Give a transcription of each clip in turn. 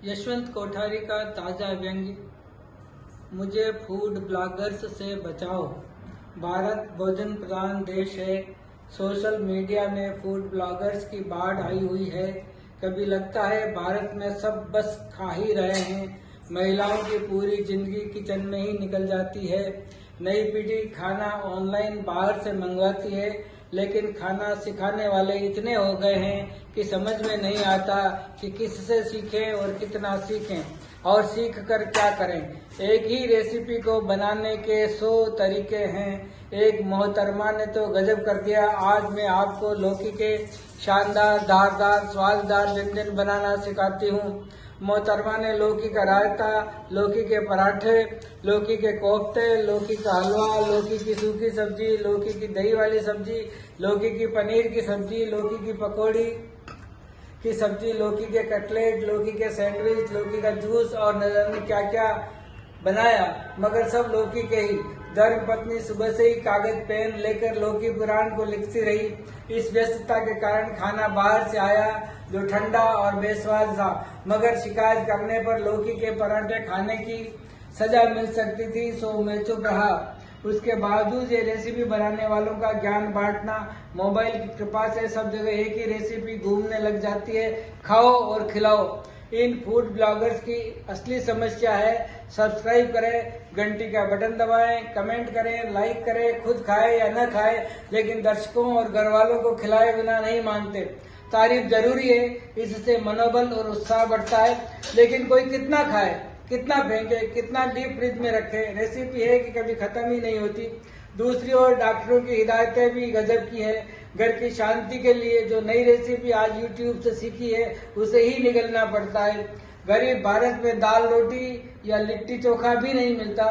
यशवंत कोठारी का ताज़ा व्यंग्य। मुझे फूड ब्लॉगर्स से बचाओ। भारत भोजन प्रधान देश है। सोशल मीडिया में फूड ब्लॉगर्स की बाढ़ आई हुई है। कभी लगता है भारत में सब बस खा ही रहे हैं। महिलाओं की पूरी जिंदगी किचन में ही निकल जाती है। नई पीढ़ी खाना ऑनलाइन बाहर से मंगवाती है, लेकिन खाना सिखाने वाले इतने हो गए हैं कि समझ में नहीं आता कि किससे सीखें और कितना सीखें और सीख कर क्या करें। एक ही रेसिपी को बनाने के 100 तरीके हैं। एक मोहतरमा ने तो गजब कर दिया। आज मैं आपको लौकी के शानदार धारदार स्वाददार व्यंजन बनाना सिखाती हूँ। मोहतरमा ने लौकी का रायता, लौकी के पराठे, लौकी के कोफ्ते, लौकी का हलवा, लौकी की सूखी सब्जी, लौकी की दही वाली सब्जी, लौकी की पनीर की सब्जी, लौकी की पकौड़ी की सब्जी, लौकी के कटलेट, लौकी के सैंडविच, लौकी का जूस और न जाने क्या क्या बनाया, मगर सब लौकी के ही। धर्म पत्नी सुबह से ही कागज पेन लेकर लौकी पुराण को लिखती रही। इस व्यस्तता के कारण खाना बाहर से आया जो ठंडा और बेस्वाद था, मगर शिकायत करने पर लौकी के पराठे खाने की सजा मिल सकती थी, सो मैं चुप रहा। उसके बावजूद ये रेसिपी बनाने वालों का ज्ञान बांटना, मोबाइल की कृपा से सब जगह एक ही रेसिपी घूमने लग जाती है। खाओ और खिलाओ। इन फूड ब्लॉगर्स की असली समस्या है। सब्सक्राइब करें, घंटी का बटन दबाएं, कमेंट करें, लाइक करें, खुद खाए या न खाए, लेकिन दर्शकों और घर वालों को खिलाए बिना नहीं मानते। तारीफ जरूरी है, इससे मनोबल और उत्साह बढ़ता है, लेकिन कोई कितना खाए, कितना फेंके, कितना डीप फ्रिज में रखे। रेसिपी है कि कभी खत्म ही नहीं होती। दूसरी ओर डॉक्टरों की हिदायतें भी गजब की है। घर की शांति के लिए जो नई रेसिपी आज यूट्यूब से सीखी है उसे ही निगलना पड़ता है। गरीब भारत में दाल रोटी या लिट्टी चोखा भी नहीं मिलता।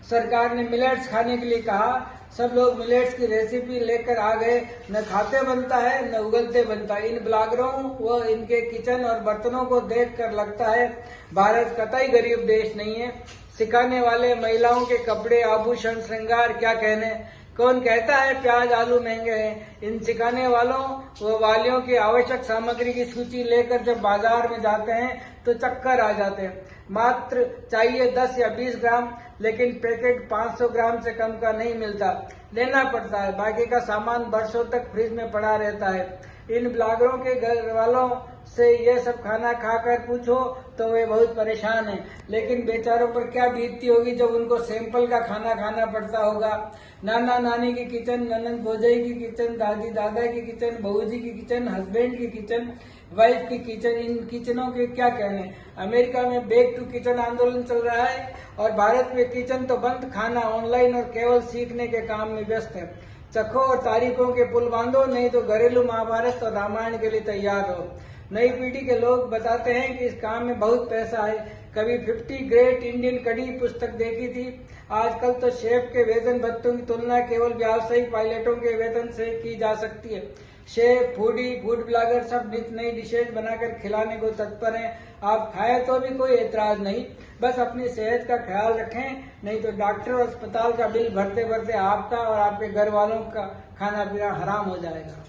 सरकार ने मिलेट्स खाने के लिए कहा, सब लोग मिलेट्स की रेसिपी लेकर आ गए। न खाते बनता है न उगलते बनता है। इन ब्लॉगरों व इनके किचन और बर्तनों को देखकर लगता है भारत कतई गरीब देश नहीं है। सिखाने वाले महिलाओं के कपड़े आभूषण श्रृंगार क्या कहने। कौन कहता है प्याज आलू महंगे हैं। इन सिखाने वालों व वालियों की आवश्यक सामग्री की सूची लेकर जब बाजार में जाते हैं तो चक्कर आ जाते हैं। मात्र चाहिए 10 या 20 ग्राम, लेकिन पैकेट 500 ग्राम से कम का नहीं मिलता, लेना पड़ता है। बाकी का सामान बरसों तक फ्रिज में पड़ा रहता है। इन ब्लॉगरों के घर वालों से ये सब खाना खाकर पूछो तो वे बहुत परेशान हैं, लेकिन बेचारों पर क्या बीतती होगी जब उनको सैंपल का खाना खाना पड़ता होगा। नाना नानी की किचन, ननंद भौजाई की किचन, दादी दादा की किचन, बहूजी की किचन, हस्बैंड की किचन, वाइफ की किचन, इन किचनों के क्या कहने। अमेरिका में बैक टू किचन आंदोलन चल रहा है और भारत में किचन तो बंद, खाना ऑनलाइन और केवल सीखने के काम में व्यस्त है। चखो और तारीफों के पुल बांधो, नहीं तो घरेलू महाभारत और रामायण के लिए तैयार हो। नई पीढ़ी के लोग बताते हैं कि इस काम में बहुत पैसा है। कभी 50 ग्रेट इंडियन कड़ी पुस्तक देखी थी। आजकल तो शेफ के वेतन भत्तों की तुलना केवल व्यावसायिक पायलटों के वेतन से की जा सकती है। शेफ, फूडी, फूड ब्लॉगर सब नित नई डिशेज बनाकर खिलाने को तत्पर हैं। आप खाए तो भी कोई एतराज नहीं, बस अपनी सेहत का ख्याल रखें, नहीं तो डॉक्टर और अस्पताल का बिल भरते भरते आपका और आपके घर वालों का खाना पीना हराम हो जाएगा।